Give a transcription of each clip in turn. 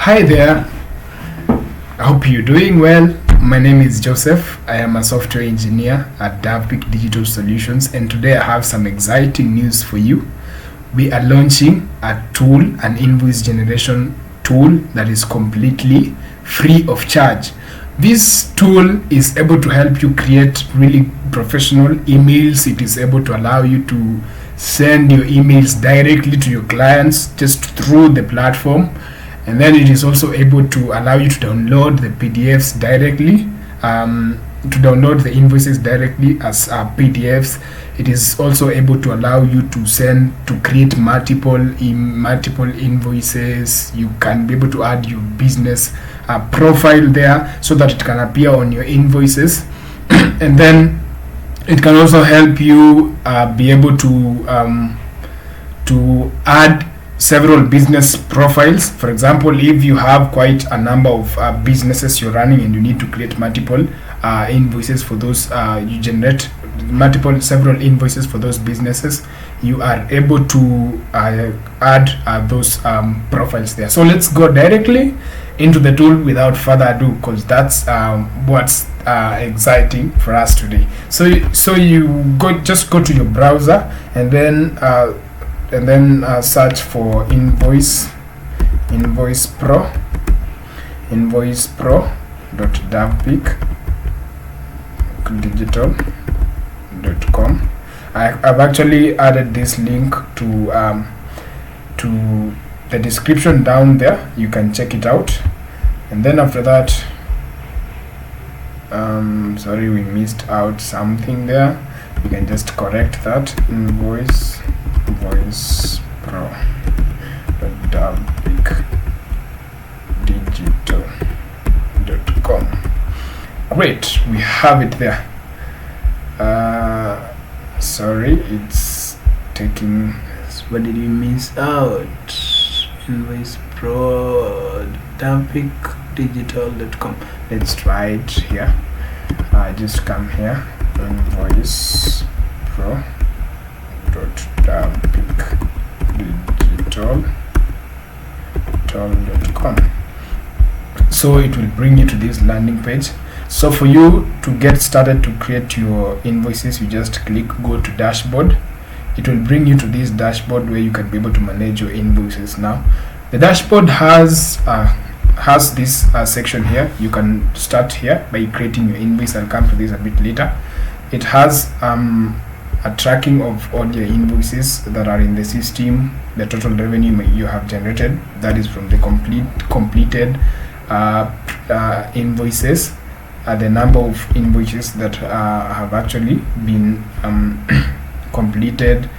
Hi there, I hope you're doing well. My name is Joseph. I am a software engineer at Dovepeak Digital Solutions, and today I have some exciting news for you. We are launching a tool, an invoice generation tool that is completely free of charge. This tool is able to help you create really professional emails. It is able to allow you to send your emails directly to your clients just through the platform, and then it is also able to allow you to download the PDFs directly, to download the invoices directly as PDFs. It is also able to allow you to create multiple invoices. You can be able to add your business profile there so that it can appear on your invoices, and then it can also help you be able to add several business profiles. For example, if you have quite a number of businesses you're running and you need to create multiple invoices for those, you generate several invoices for those businesses, you are able to add those profiles there. So let's go directly into the tool without further ado, because that's what's exciting for us today. So you just go to your browser and then search for invoicepro.dovepeakdigital.com. I've actually added this link to the description down there. You can check it out, and then after that, sorry, we missed out something there. You can just correct that. invoicepro.dovepeakdigital.com. Great, we have it there. Sorry, it's taking. What did we miss out? invoicepro.dovepeakdigital.com. Let's try it here. Just come here. invoicepro.dovepeakdigital.com. So it will bring you to this landing page. So for you to get started to create your invoices, you just click go to dashboard. It will bring you to this dashboard where you can be able to manage your invoices. Now the dashboard has this section here. You can start here by creating your invoice. I'll come to this a bit later. It has a tracking of all your invoices that are in the system, the total revenue you have generated, that is from the completed invoices, the number of invoices that have actually been completed,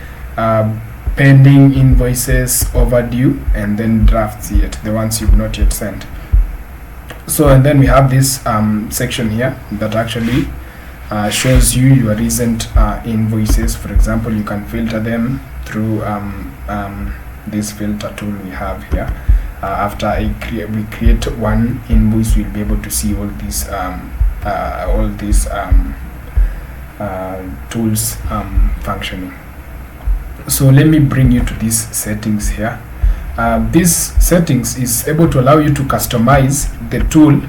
pending invoices, overdue, and then drafts yet, the ones you've not yet sent. So, and then we have this section here that actually shows you your recent invoices. For example, you can filter them through this filter tool we have here. After we create one invoice, we'll be able to see all these tools functioning. So let me bring you to these settings here. This settings is able to allow you to customize the tool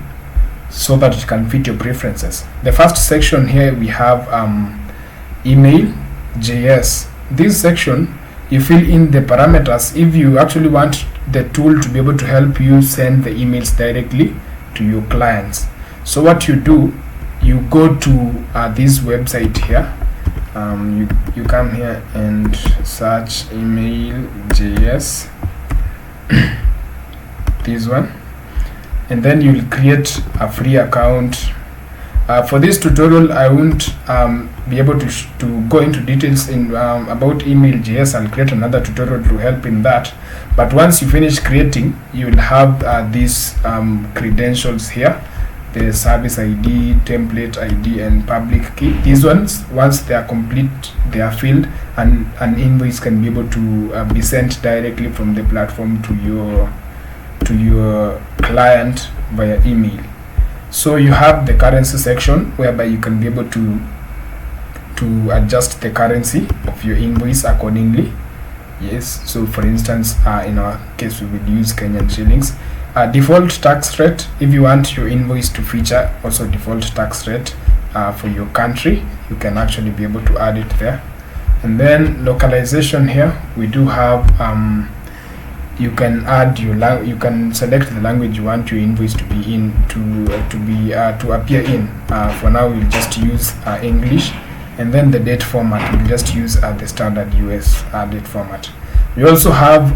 so that it can fit your preferences. The first section here we have email.js. This section, you fill in the parameters if you actually want the tool to be able to help you send the emails directly to your clients. So what you do, you go to this website here. You come here and search email.js, this one, and then you'll create a free account. For this tutorial, I won't be able to go into details about email.js. I'll create another tutorial to help in that. But once you finish creating, you will have these credentials here: the service ID, template ID, and public key. These ones, once they are complete, they are filled, and an invoice can be able to be sent directly from the platform to your client via email. So you have the currency section whereby you can be able to adjust the currency of your invoice accordingly. Yes, so for instance, in our case we will use Kenyan shillings. Default tax rate, if you want your invoice to feature also default tax rate for your country, you can actually be able to add it there. And then localization, here we do have you can add your you can select the language you want your invoice to be in, to appear in. For now we'll just use English, and then the date format we'll just use the standard US date format. We also have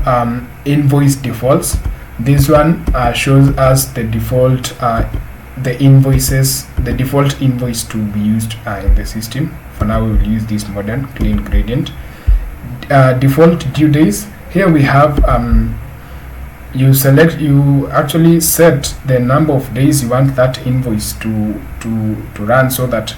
invoice defaults. This one shows us the default the default invoice to be used in the system. For now we will use this modern clean gradient. Default due days, here we have you actually set the number of days you want that invoice to run, so that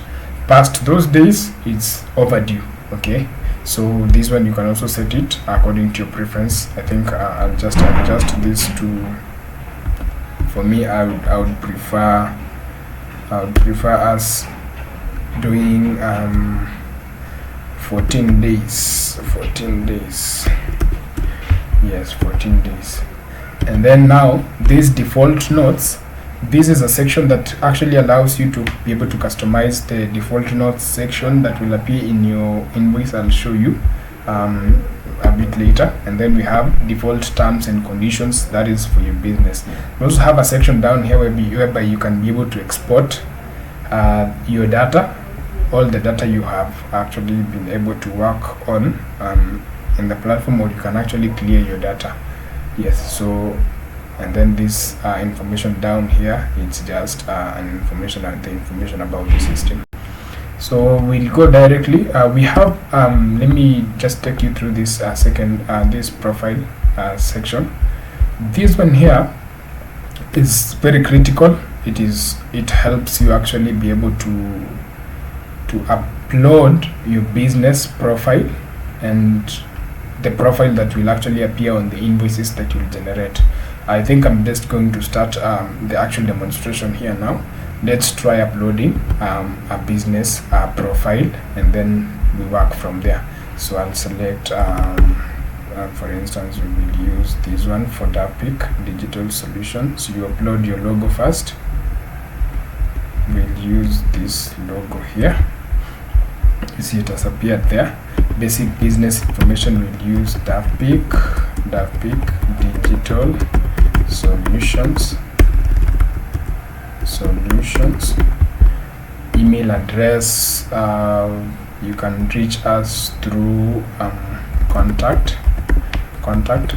past those days it's overdue. Okay, so this one you can also set it according to your preference. I think I'll just adjust this to, for me I would prefer us doing 14 days. Yes, 14 days. And then now these default notes, this is a section that actually allows you to be able to customize the default notes section that will appear in your invoice. I'll show you a bit later. And then we have default terms and conditions, that is for your business. We also have a section down here whereby you can be able to export your data, all the data you have actually been able to work on in the platform, or you can actually clear your data. Yes, so, and then this information down here, it's just an information and the information about the system. So we'll go directly. We have let me just take you through this this profile section. This one here is very critical. It helps you actually be able to upload your business profile and the profile that will actually appear on the invoices that you'll generate. I think I'm just going to start the actual demonstration here now. Let's try uploading a business profile, and then we work from there. So I'll select for instance, we will use this one for Dovepeak Digital Solutions. You upload your logo first. We'll use this logo here. You see it has appeared there. Basic business information, we'll use Dovepeak Digital Solutions. Email address, you can reach us through contact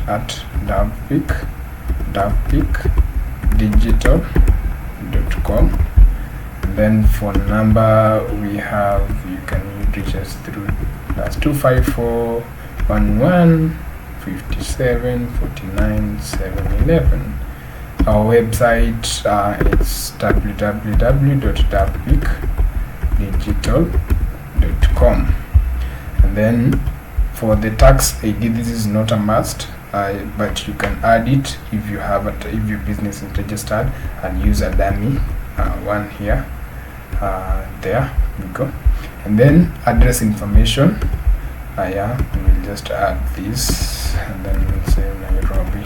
at dovepeakdigital.com. Then phone number, we have, you can reach us through +254 11 57 49 711. Our website, it's www.dovepeakdigital.com. And then for the tax ID, this is not a must, but you can add it if you have if your business is registered, and use a dummy one here. There we go. And then address information, yeah, we'll just add this, and then we'll say Nairobi,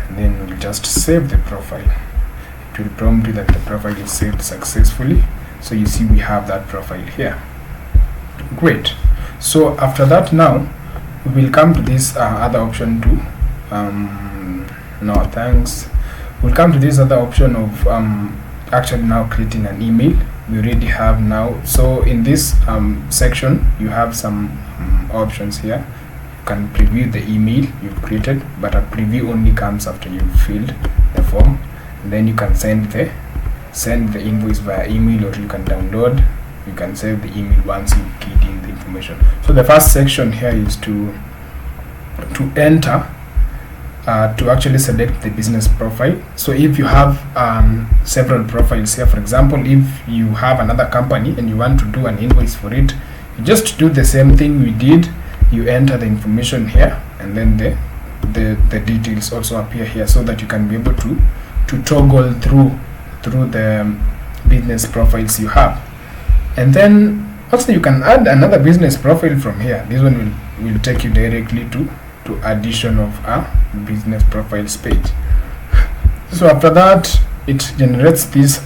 and then we'll just save the profile. It will prompt you that the profile is saved successfully. So you see we have that profile here. Great. So after that, now we will come to this other option too. No thanks. We'll come to this other option of actually now creating an email. We already have now. So in this section, you have some options here. You can preview the email you've created, but a preview only comes after you've filled the form. And then you can send the invoice via email, or you can download. You can save the email once you keyed in the information. So the first section here is to enter, to actually select the business profile. So if you have several profiles here, for example, if you have another company and you want to do an invoice for it, you just do the same thing we did. You enter the information here, and then the details also appear here, so that you can be able to toggle through the business profiles you have. And then also you can add another business profile from here. This one will take you directly to addition of a business profiles page. So after that, it generates these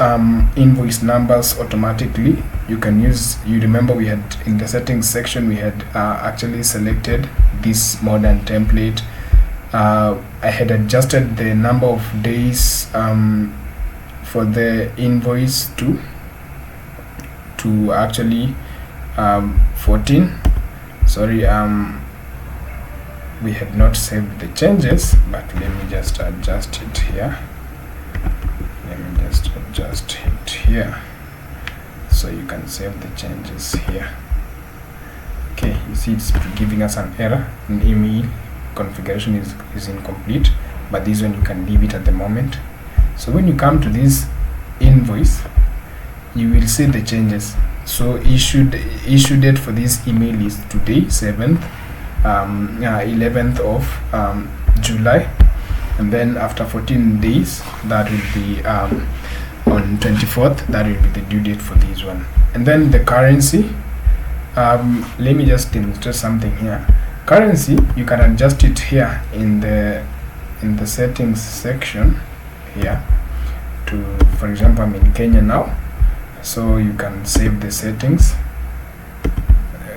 invoice numbers automatically. You can use, you remember we had in the settings section, we had actually selected this modern template. I had adjusted the number of days for the invoice to actually 14. Sorry, we had not saved the changes, but let me just adjust it here. Adjust it here so you can save the changes here. Okay, you see it's giving us an error. An email configuration is incomplete, but this one you can leave it at the moment. So when you come to this invoice, you will see the changes. So issue date for this email is today, 7th 11th of July, and then after 14 days, that will be on 24th, that will be the due date for this one. And then the currency, let me just demonstrate something here. Currency, you can adjust it here in the settings section here to, for example, I'm in Kenya now, so you can save the settings.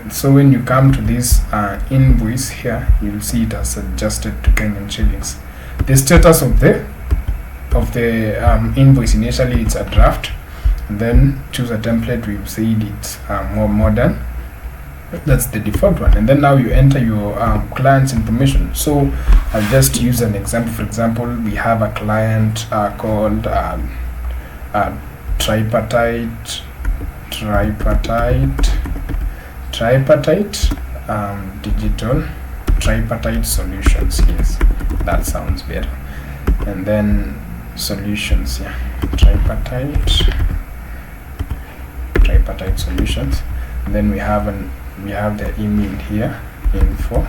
So when you come to this invoice here, you'll see it has adjusted to Kenyan shillings. The status of the invoice, initially it's a draft, and then choose a template. We've said it's more modern. That's the default one. And then now you enter your client's information. So I'll just use an example. For example, we have a client called tripartite digital tripartite solutions. Yes, that sounds better. And then solutions, yeah, tripartite solutions. And then we have the email here, info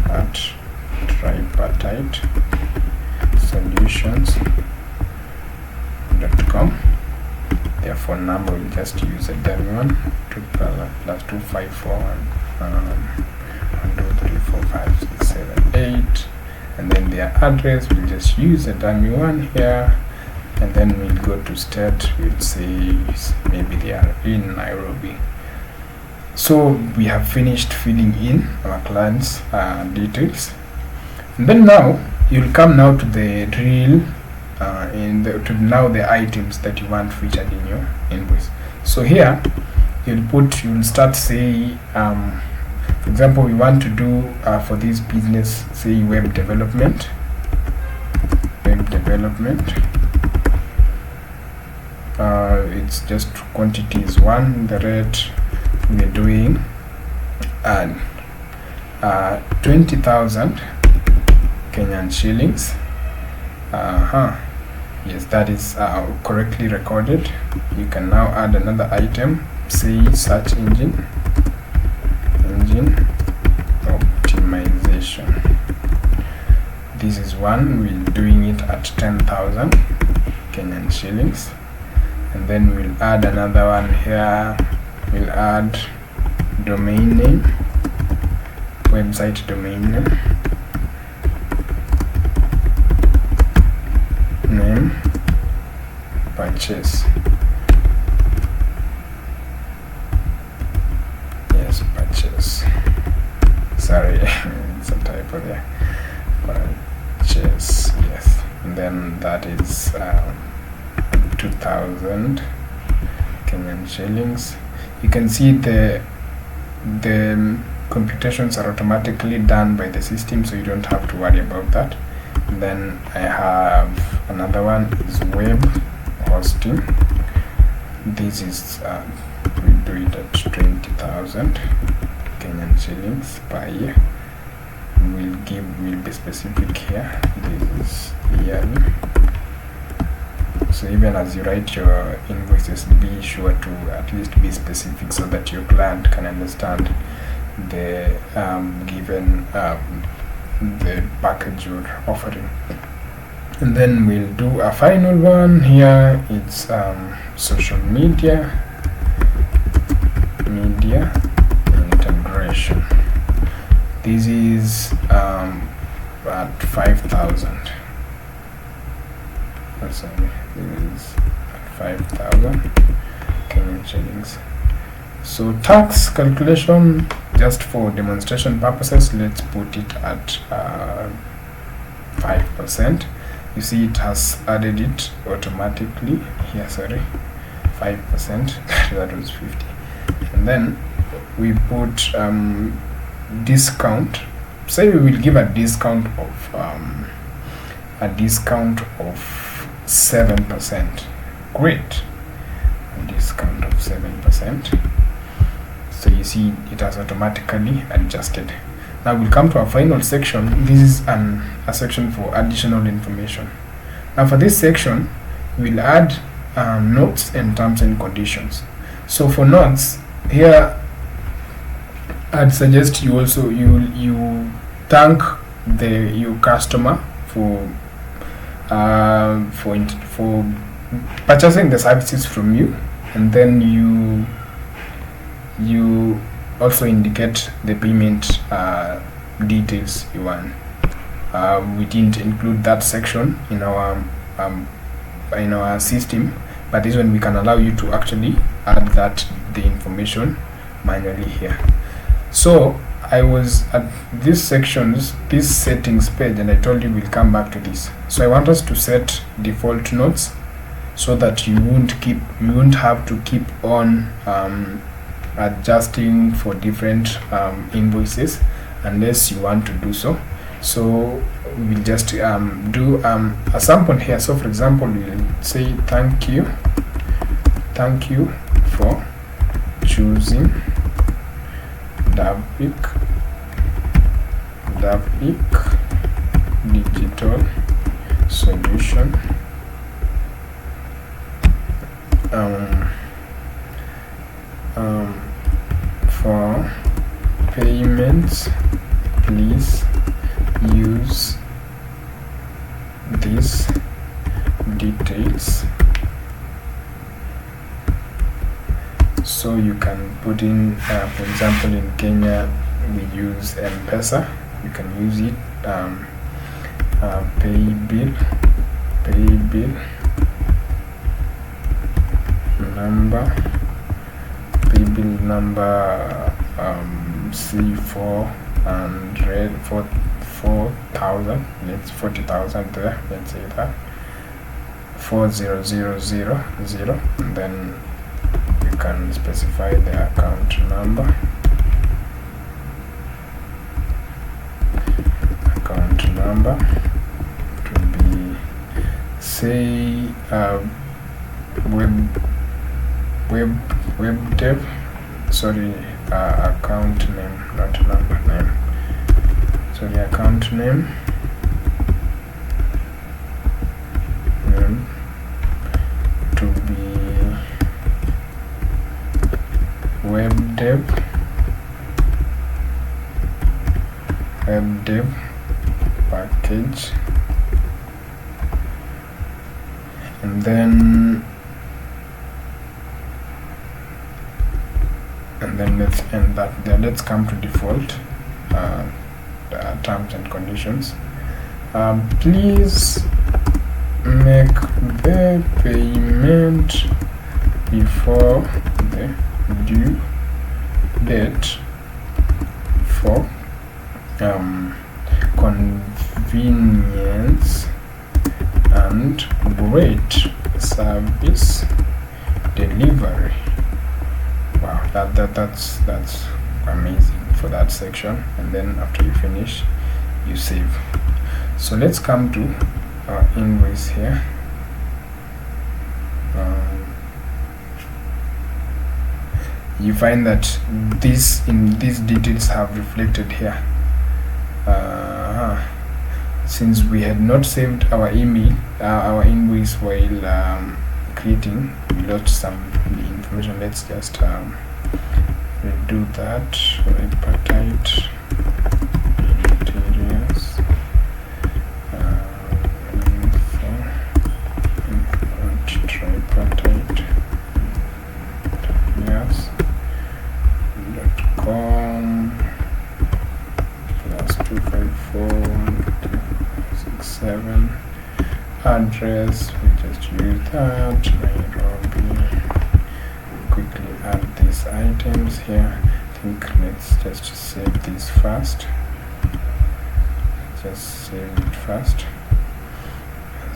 at tripartite solutions.com. Their phone number, we'll just use a dummy one, +254 1 2 3 4 5 6 7 8, and then their address, we'll just use a dummy one here, and then we'll go to state. We'll say maybe they are in Nairobi. So we have finished filling in our clients' details, and then now you'll come now to the real the items that you want featured in your invoice. So here you'll start, say for example, we want to do for this business, say web development. It's just quantity is 1, the rate we're doing, and 20,000 Kenyan shillings. Yes, that is correctly recorded. You can now add another item, say search engine optimization. This is one, we're doing it at 10,000 Kenyan shillings. And then we'll add another one here. We'll add domain name, website domain name, purchase. Yes, purchase. Sorry, it's a typo there. Purchase, yes. And then that is 2,000 Kenyan shillings. You can see the computations are automatically done by the system, so you don't have to worry about that. And then I have another one is web hosting. This is we do it at 20,000 Kenyan shillings per year. We'll be specific here. This is yearly. So even as you write your invoices, be sure to at least be specific so that your client can understand the given the package you're offering. And then we'll do a final one here. It's social media integration. This is at 5,000. Sorry, this is at 5,000 Kenyan shillings. So tax calculation, just for demonstration purposes, let's put it at 5%. You see it has added it automatically here. Sorry, 5%. That was 50. And then we put discount. Say we will give a discount of 7%. Great. A discount of 7%. So you see it has automatically adjusted. Now we'll come to our final section. This is a section for additional information. Now for this section, we'll add notes and terms and conditions. So for notes here, I'd suggest you also you thank your customer for purchasing the services from you, and then you also indicate the payment details you want. We didn't include that section in our system, but this one we can allow you to actually add the information manually here. So I was at this settings page, and I told you we'll come back to this. So I want us to set default notes so that you won't have to keep on adjusting for different invoices unless you want to do so. So we'll just do a sample here. So for example, we'll say thank you for choosing Dovepeak Digital Solution. For payments, please use these details. So you can put in, for example, in Kenya we use M-Pesa. You can use it, pay bill number C400 for 4,000. Let's 40,000 there. Let's say that 40000, and then you can specify the account number. To be, say, web dev. Sorry, account name, not number name. Sorry, account name. To be web dev package, and then let's end that there. Let's come to default terms and conditions. Please make the payment before the due date for convenience and great service delivery. Wow, that's amazing for that section. And then after you finish, you save. So let's come to our invoice here. You find that these details have reflected here. Since we had not saved our our invoice while creating, we lost some information. Let's just redo that. Tripartite interiors. Tripartite interiors.com +254 7 address, we just use that. Nairobi. Quickly add these items here. I think let's just save this first. Just save it first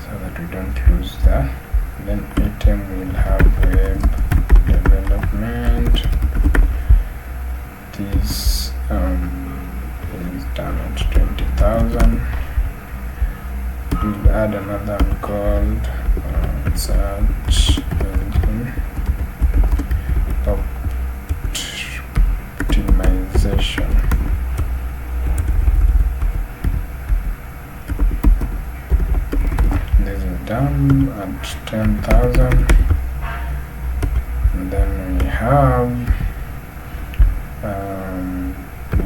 so that we don't lose that. And then item will have web development. This is done at 20,000. We'll add another one called search engine optimization. This is done at 10,000. And then we have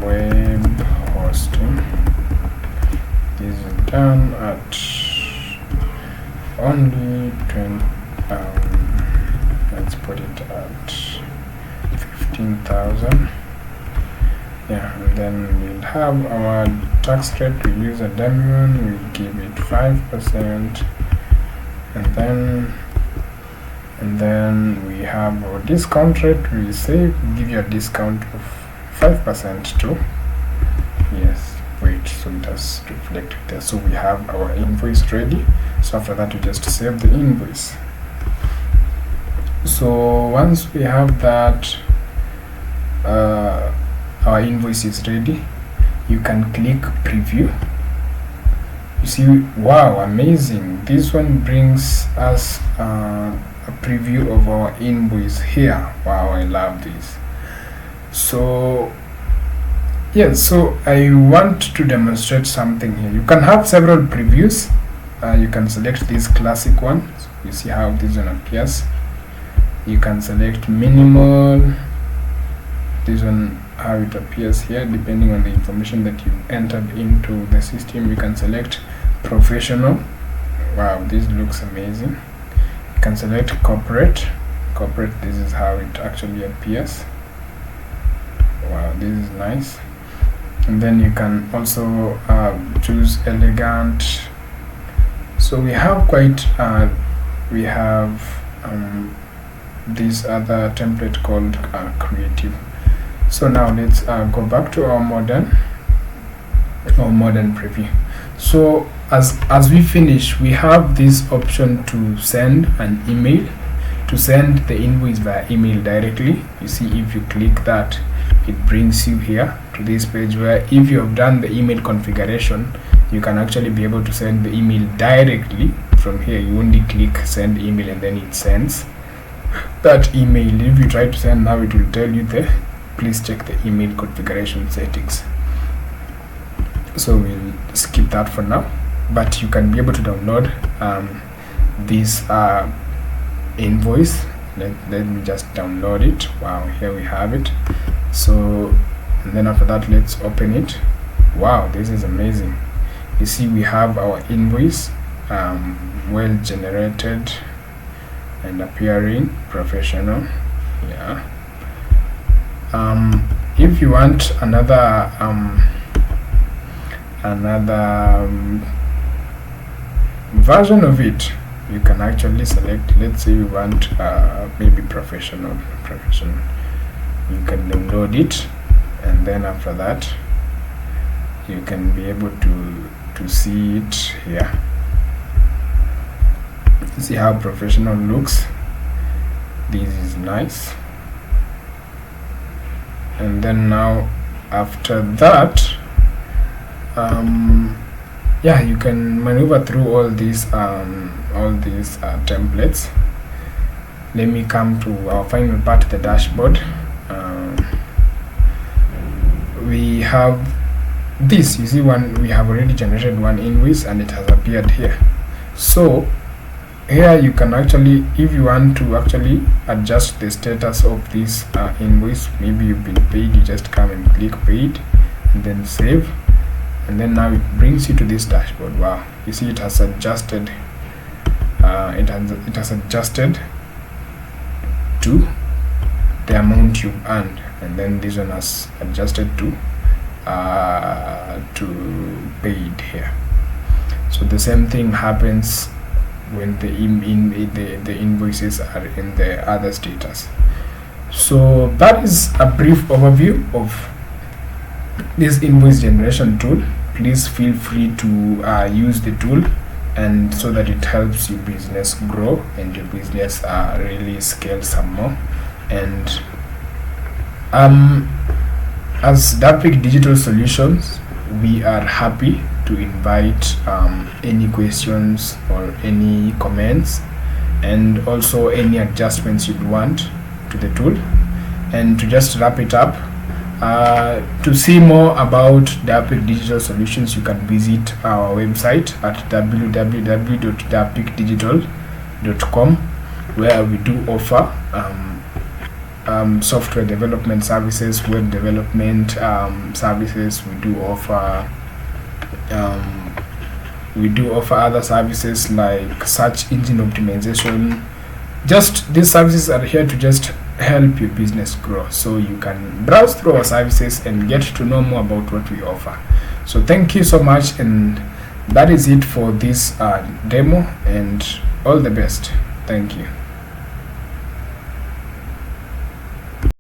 web hosting. This is done at only 20. Let's put it at 15,000. Yeah, and then we'll have our tax rate. We use a dummy one. We give it 5%, and then we have our discount rate. We say give you a discount of 5% too. Yes, wait, so it has reflected there. So we have our invoice ready. So after that, we just save the invoice. So once we have that, our invoice is ready. You can click preview. You see, wow, amazing. This one brings us a preview of our invoice here. Wow, I love this. So yes, so I want to demonstrate something here. You can have several previews. You can select this classic one. You see how this one appears. You can select minimal. This one, how it appears here, depending on the information that you entered into the system. You can select professional. Wow, this looks amazing. You can select corporate. Corporate, this is how it actually appears. Wow, this is nice. And then you can also choose elegant. So we have quite we have this other template called creative. So now let's go back to our modern preview. So as we finish, we have this option to send an email, to send the invoice via email directly. You see, if you click that, it brings you here to this page where if you have done the email configuration, you can actually be able to send the email directly from here. You only click send email and then it sends that email. If you try to send now, it will tell you there, please check the email configuration settings. So we'll skip that for now, but you can be able to download this invoice. Let me just download it. Wow, here we have it. So, and then after that, let's open it. Wow, this is amazing. You see, we have our invoice, well generated and appearing professional. Yeah. If you want another version of it, you can actually select. Let's say you want maybe professional. You can download it, and then after that, you can be able to see it here. See how professional looks. This is nice. And then now after that, yeah, you can maneuver through all these templates. Let me come to our final part, the dashboard. We have this. You see, we have already generated one invoice and it has appeared here. So here you can actually, if you want to actually adjust the status of this invoice, maybe you've been paid, you just come and click paid and then save, and then now it brings you to this dashboard. Wow, you see it has adjusted it has adjusted to the amount you earned, and then this one has adjusted to paid here. So the same thing happens when the invoices are in the other status. So that is a brief overview of this invoice generation tool. Please feel free to use the tool, and so that it helps your business grow and your business really scale some more. And as Dovepeak Digital Solutions, we are happy to invite any questions or any comments, and also any adjustments you'd want to the tool. And to just wrap it up, to see more about Dovepeak Digital Solutions, you can visit our website at www.dovepeakdigital.com, where we do offer software development services, web development services. We do offer other services like search engine optimization. Just these services are here to just help your business grow, so you can browse through our services and get to know more about what we offer. So thank you so much, and that is it for this demo, and all the best. Thank you.